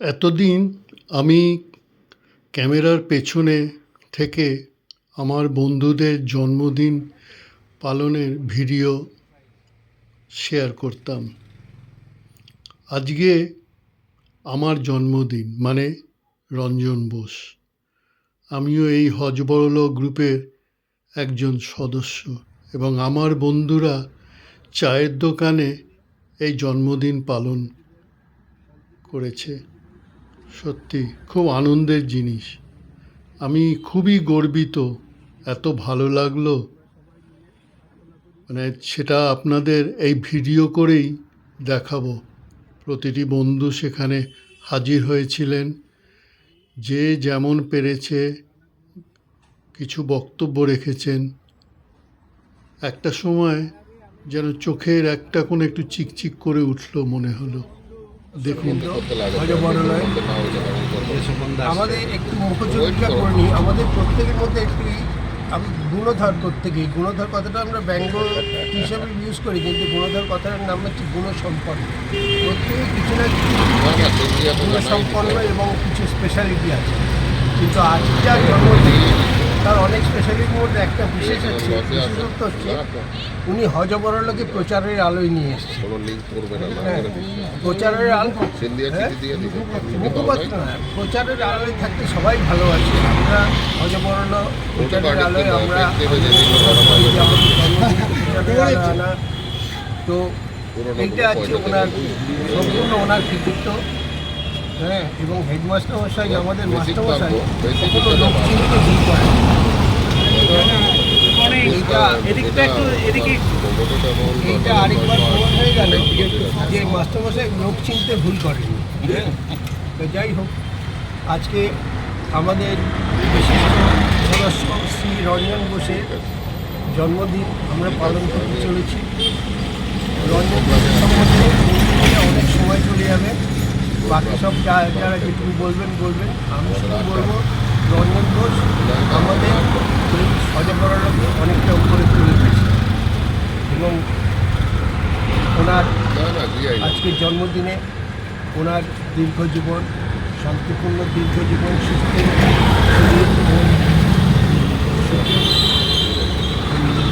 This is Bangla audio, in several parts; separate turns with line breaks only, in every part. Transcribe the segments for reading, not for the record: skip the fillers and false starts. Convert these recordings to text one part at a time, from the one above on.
এতদিন আমি ক্যামেরার পেছনে থেকে আমার বন্ধুদের জন্মদিন পালনের ভিডিও শেয়ার করতাম। আজকে আমার জন্মদিন, মানে রঞ্জন বোস। আমিও এই হযবরল গ্রুপের একজন সদস্য এবং আমার বন্ধুরা চায়ের দোকানে এই জন্মদিন পালন করেছে। সত্যি খুব আনন্দের জিনিস। আমি খুবই গর্বিত, এত ভালো লাগলো, মানে সেটা আপনাদের এই ভিডিও করেই দেখাবো। প্রতিটি বন্ধু সেখানে হাজির হয়েছিলেন, যে যেমন পেরেছে কিছু বক্তব্য রেখেছেন। একটা সময় যেন চোখের একটা কোনো একটু চিকচিক করে উঠলো মনে হলো। দেখুন,
আমাদের একটু মুখচর্চা করে নিই। আমাদের প্রত্যেকের মধ্যে একটি গুণধর, প্রত্যেকেই গুণধর কথাটা আমরা ব্যঙ্গ হিসাবে ইউজ করি, কিন্তু গুণধর কথাটার নাম হচ্ছে গুণসম্পন্ন। প্রত্যেকে কিছু না কিছু গুণসম্পন্ন এবং কিছু স্পেশালিটি আছে, কিন্তু আজকে যার জন্মদিন তার অনেক স্পেশালিটির মধ্যে একটা বিশেষ আছে। বিশেষত্ব হচ্ছে উনি হযবরলকে প্রচারের আলোয় নিয়ে এসেছেন। প্রচারের আলো, মুখপাত্র না, প্রচারের আলোয় থাকতে সবাই ভালোবাসে। আমরা হযবরল প্রচারের আলোয় আমরা আনা, তো এইটা আছে ওনার সম্পূর্ণ ওনার কৃতিত্ব। হ্যাঁ, এবং হেডমাস্টার মশাই, আমাদের মাস্টারমশাই কখনো লোক চিনতে ভুল করে না। এইটা আরেকবার প্রমাণ হয়ে গেল যে মাস্টারমশাই লোক চিনতে ভুল করেনি। তো যাই হোক, আজকে আমাদের বিশিষ্ট সদস্য শ্রী রঞ্জন বোসের জন্মদিন আমরা পালন করতে চলেছি। রঞ্জন বোসের সম্বন্ধে অনেক সময় চলে যাবে, বাকি সব যারা যেটুকু বলবেন। আমি শুধু বলবো, রঞ্জন বোস আমাদের এই হযবরলকে অনেকটা উপরে তুলে দিয়েছে এবং ওনার আজকের জন্মদিনে ওনার দীর্ঘজীবন, শান্তিপূর্ণ দীর্ঘজীবন, সুস্থ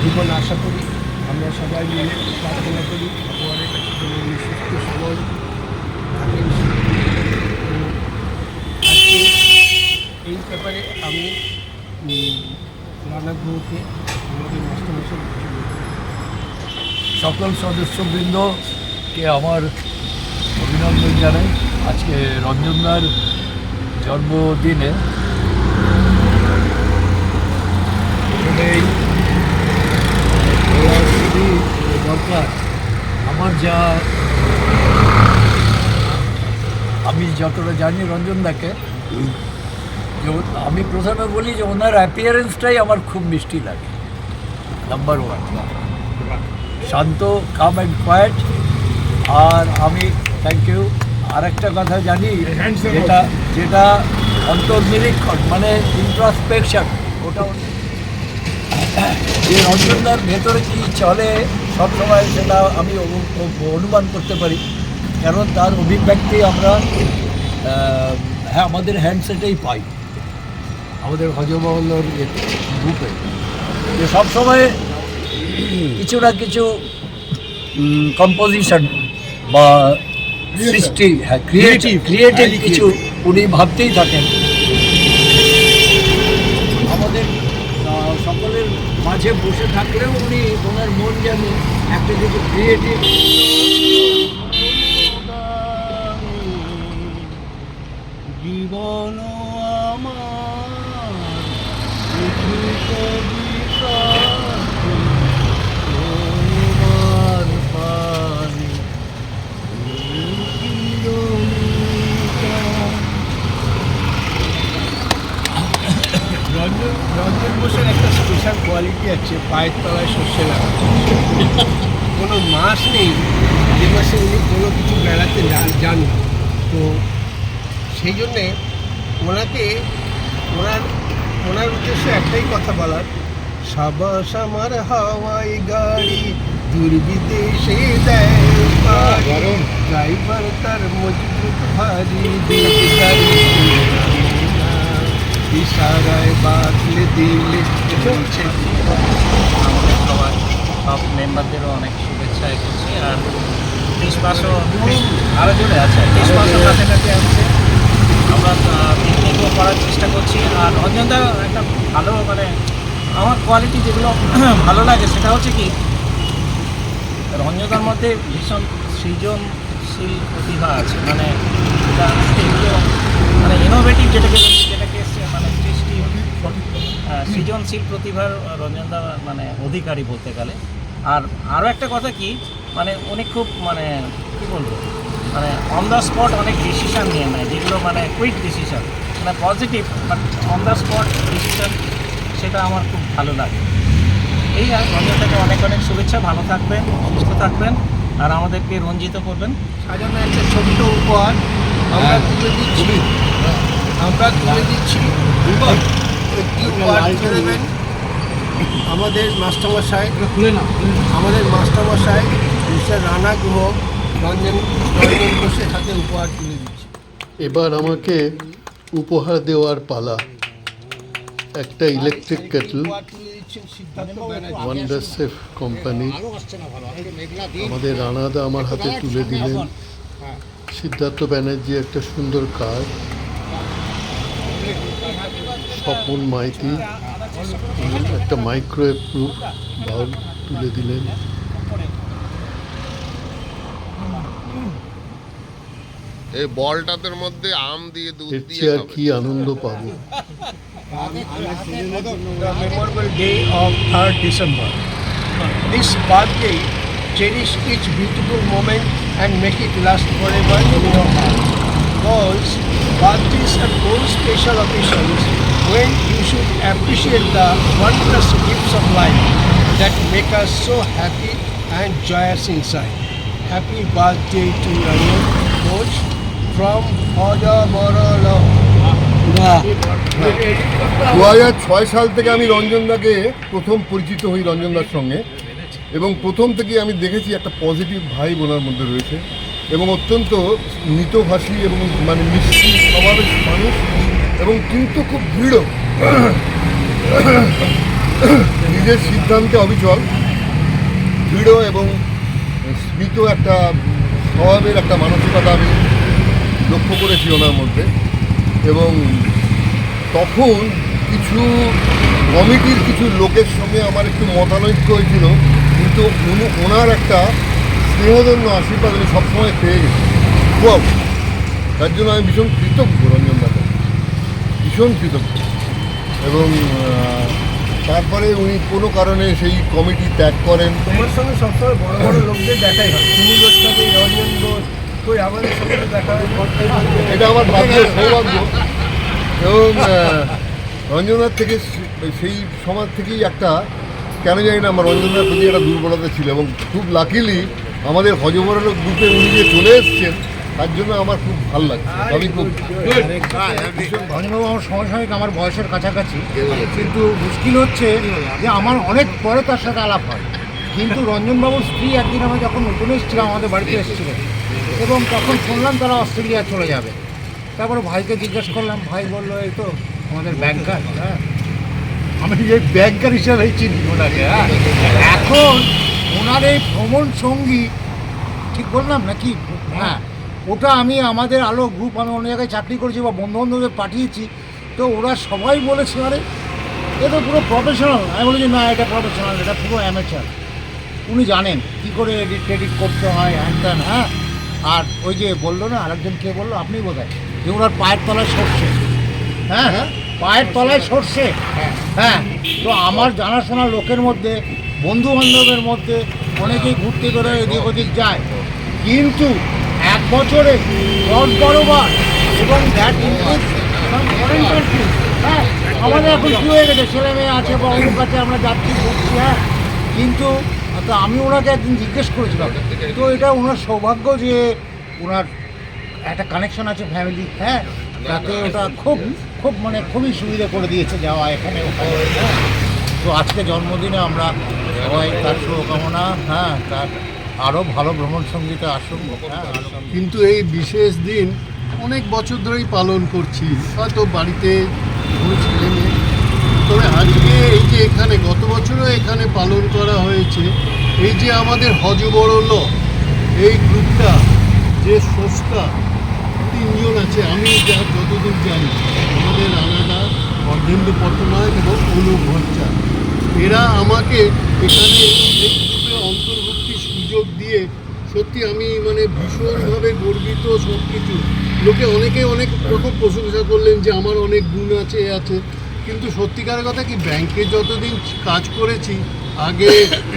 জীবন আশা করি। আমরা সবাই মিলে প্রার্থনা করি ভগবানের কাছে যেন উনি সুস্থ সবল থাকেন। আজকে এই ব্যাপারে আমি রানাগুলোকে আমাদের মাস্টারমশাই
সকল সদস্যবৃন্দকে আমার অভিনন্দন জানাই। আজকে রঞ্জনদার জন্মদিনে দরকার আমার আমি যতটা জানি রঞ্জনদাকে, আমি প্রথমে বলি যে ওনার অ্যাপিয়ারেন্সটাই আমার খুব মিষ্টি লাগে। নাম্বার ওয়ান, শান্ত, কাম অ্যান্ড কোয়াইট। আর আমি থ্যাংক ইউ আর একটা কথা জানি, যেটা অন্তর্নিরীক্ষণ, মানে ইন্ট্রোস্পেকশন, ওটা যে রঞ্জনদার ভেতরে কী চলে সবসময় সেটা আমি অনুমান করতে পারি, কারণ তার অভিব্যক্তি আমরা আমাদের হ্যান্ডসেটেই পাই, আমাদের হযবরলর গ্রুপে। যে সবসময় কিছু না কিছু কম্পোজিশন বা সৃষ্টি, ক্রিয়েটিভ কিছু উনি ভাবতেই থাকেন। আমাদের সকলের মাঝে বসে থাকলেও উনি, ওনার মন যেন একটা কিছু ক্রিয়েটিভ। জীবন
রঞ্জন বোসের একটা স্পেশাল কোয়ালিটি আছে, পায়ের তলায় সর্ষে লাগা। কোনো মাস নেই যে মাসে উনি কোনো কিছু বেড়াতে যান না। তো সেই জন্যে ওনাকে ওনার উদ্দেশ্যে একটাই কথা বলার, সাবাস আমার হাওয়াই গাড়ি, দূর বিদেশে দেয় পাড়ি, ড্রাইভার তার মজবুত ভারী, দিলদারি ইশারায় বাতলে দিলে চলছে।
আমাদের সবার সব মেম্বারদেরও অনেক শুভেচ্ছা করছি। আর ক্রিসমাসও আরও জোরে আছে, ক্রিসমাসও কাছাকাছি আসছে, আমরা পিকনিকও করার চেষ্টা করছি। আর রঞ্জনদা একটা ভালো মানে আমার কোয়ালিটি যেগুলো ভালো লাগে সেটা হচ্ছে কি, রঞ্জনদার মধ্যে ভীষণ সৃজনশীল প্রতিভা আছে, মানে এটা এগুলো মানে ইনোভেটিভ যেটাকে মানে সৃষ্টি সৃজনশীল প্রতিভার রঞ্জনদা মানে অধিকারী বলতে গেলে। আর আরও একটা কথা কি, মানে উনি খুব মানে কী বলবো, মানে অন দ্য স্পট অনেক ডিসিশান নিয়ে নেয়, যেগুলো মানে কুইক ডিসিশান, মানে positive but on the spot decision, সেটা আমার খুব ভালো লাগে। এই আর রঞ্জনদাকে অনেক অনেক শুভেচ্ছা, ভালো থাকবেন, সুস্থ থাকবেন, আর আমাদেরকে রঞ্জিত করবেন।
সাজানো একটা ছোট্ট উপহার আমরা তুলে দিচ্ছি, একটি উপহার তুলে দেবেন আমাদের মাস্টারমশাই, মিস্টার রানা গুহ, রঞ্জন ঘোষের হাতে উপহার তুলে দিচ্ছি।
এবার আমাকে উপহার দেওয়ার পালা। একটা ইলেকট্রিক কেটল,
উপহার তুলে দিচ্ছেন Siddhartha Banerjee.
Wonderchef company, আমাদের রানাদা আমার হাতে তুলে দিলেন। সিদ্ধার্থ ব্যানার্জি একটা সুন্দর কার্ড, স্বপন মাইতি একটা মাইক্রোওয়েভ প্রুফ বাউল তুলে দিলেন।
এই বলটাদের মধ্যে আম দিয়ে দুধ
এর
দিয়ে
চেয়ে আর
খাবে।
কি আনন্দ পাবো।
The memorable day of 3rd December. This birthday, cherish each beautiful moment and make it last forever in your heart. Because birthdays are those special occasions when you should appreciate the wondrous gifts of life that make us so happy and joyous inside. Happy birthday to Ranjan Ghosh from Hojaborolo.
2006 সাল থেকে আমি রঞ্জনদাকে প্রথম পরিচিত হই রঞ্জনদার সঙ্গে, এবং প্রথম থেকে আমি দেখেছি একটা পজিটিভ ভাইব ওনার মধ্যে রয়েছে, এবং অত্যন্ত মিতভাষী এবং মানে মিষ্টি স্বভাবের মানুষ, এবং কিন্তু খুব দৃঢ়, নিজের সিদ্ধান্তে অবিচল, দৃঢ় এবং স্মিত একটা স্বভাবের একটা মানসিকতা আমি লক্ষ্য করেছি ওনার মধ্যে। এবং তখন কিছু কমিটির কিছু লোকের সঙ্গে আমার একটু মতানৈক্য হয়েছিল, কিন্তু ওনার একটা স্নেহধন্য আশীর্বাদ আমি সবসময় পেয়ে গেছি, খুব। তার জন্য আমি ভীষণ কৃতজ্ঞ রঞ্জনদাকে, ভীষণ কৃতজ্ঞ। এবং তারপরে উনি কোনো কারণে সেই কমিটি ত্যাগ করেন।
তোমার সঙ্গে সবসময় বড় বড় লোকদের দেখাই হয়, তুমি গোস্বামী, রঞ্জন ঘোষ, কই আমাদের সঙ্গে দেখা হয়।
এটা আমার ভাগ্য, সৌভাগ্য। এবং রঞ্জনার থেকে সেই সমাজ থেকেই একটা কেন জানি না আমার রঞ্জনার প্রতি একটা দুর্বলতা ছিল, এবং খুব লাকিলি আমাদের হজবরল গ্রুপে উনি যে চলে এসছেন তার জন্য আমার খুব ভালো লাগছে। আমি খুব
রঞ্জনবাবু আমার সমসাময়িক, আমার বয়সের কাছাকাছি, কিন্তু মুশকিল হচ্ছে যে আমার অনেক পরে তার সাথে আলাপ হয়। কিন্তু রঞ্জনবাবুর স্ত্রী একদিন আমরা যখন নতুন এসেছিলাম আমাদের বাড়িতে এসেছিলেন, এবং তখন শুনলাম তারা অস্ট্রেলিয়া চলে যাবে। তারপরে ভাইকে জিজ্ঞেস করলাম, ভাই বললো এই তো আমাদের ব্যাংকার। হ্যাঁ, আমি এই ব্যাংকার হিসাবেই চিনি ওনাকে। হ্যাঁ, এখন ওনার এই ভ্রমণ সঙ্গী, ঠিক বললাম নাকি? হ্যাঁ, ওটা আমি আমাদের আলো গ্রুপ, আমি অন্য জায়গায় চাকরি করেছি বা বন্ধুবান্ধবদের পাঠিয়েছি, তো ওরা সবাই বলেছে আরে এ তো পুরো প্রফেশনাল। আমি বলেছি না, এটা প্রফেশনাল, এটা পুরো অ্যামেচার। উনি জানেন কী করে এডিট টেডিট করতে হয়, হ্যান ত্যান। হ্যাঁ, আর ওই যে বললো না, আরেকজন কে বললো, আপনি বোধহয়, যে ওনার পায়ের তলায় সরষে। হ্যাঁ হ্যাঁ, পায়ের তলায় সরষে। হ্যাঁ, তো আমার জানাশোনা লোকের মধ্যে, বন্ধু বান্ধবের মধ্যে অনেকেই ঘুরতে করে এদিক ওদিক যায়, কিন্তু এক বছরে 10-12 এবং দ্যাট ইনক্লুডস ফরেন কান্ট্রি। হ্যাঁ, আমাদের এখন কি হয়ে গেছে, ছেলে মেয়ে আছে বা অমুক আছে, আমরা যাচ্ছি ঘুরছি। হ্যাঁ, কিন্তু তো আমি ওনাকে একদিন জিজ্ঞেস করেছিলাম, তো এটা ওনার সৌভাগ্য যে ওনার একটা কানেকশন আছে ফ্যামিলি। হ্যাঁ, তাতে ওটা খুব খুব মানে খুবই সুবিধা করে দিয়েছে যাওয়া এখানে ওখানে। হ্যাঁ, তো আজকে জন্মদিনে আমরা সবাই তার শুভকামনা, হ্যাঁ, তার আরও ভালো ভ্রমণ সঙ্গীতে আসুক, হ্যাঁ, আরো-
কিন্তু এই বিশেষ দিন অনেক বছর ধরেই পালন করছি, হয়তো বাড়িতে কোনো ছেলে মেয়ে। তবে আজকে এই যে এখানে গত বছরও এখানে পালন করা হয়েছে, এই যে আমাদের হজবরল এই গ্রুপটা যে স্রষ্টা 3 জন আছে, আমি যতদূর জানি, আমাদের রানাদা, অর্ধেন্দু পট্টনায়ক এবং অনুপ ভট্টা, এরা আমাকে এখানে এই গ্রুপে অন্তর্ভুক্তির সুযোগ দিয়ে সত্যি আমি মানে ভীষণভাবে গর্বিত। সব কিছু লোকে অনেকে অনেক রকম প্রশংসা করলেন যে আমার অনেক গুণ আছে, এ আছে, কিন্তু সত্যিকারের কথা কি, ব্যাংকে যতদিন কাজ করেছি আগে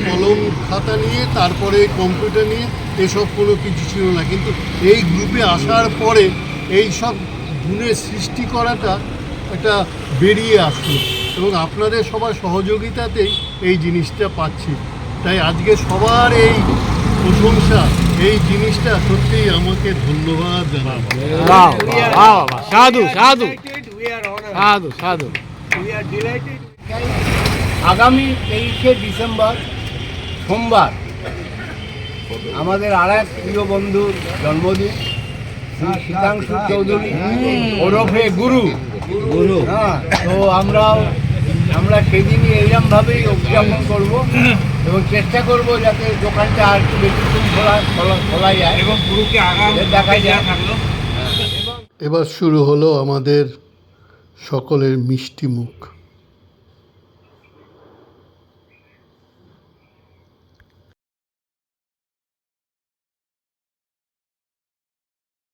কলম খাতা নিয়ে, তারপরে কম্পিউটার নিয়ে, এসব কোনো কিছু ছিল না, কিন্তু এই গ্রুপে আসার পরে এই সব গুণের সৃষ্টি করাটা একটা বেরিয়ে আসলো এবং আপনাদের সবার সহযোগিতাতেই এই জিনিসটা পাচ্ছি। তাই আজকে সবার এই প্রশংসা, এই জিনিসটা সত্যিই আমাকে ধন্যবাদ জানাবো।
সাধু সাধু সাধু সাধু আগামী 23শে ডিসেম্বর সোমবার আমাদের আর এক প্রিয় বন্ধুর জন্মদিন, শ্রী শীতাংশু চৌধুরী ওরফে গুরু। হ্যাঁ, তো আমরা সেদিনই এইরকমভাবেই উদযাপন করব এবং চেষ্টা করব যাতে দোকানটা আর একটু বেশি খোলা যায় এবং গুরুকে দেখা যায়।
এবার শুরু হলো আমাদের সকলের মিষ্টি মুখ।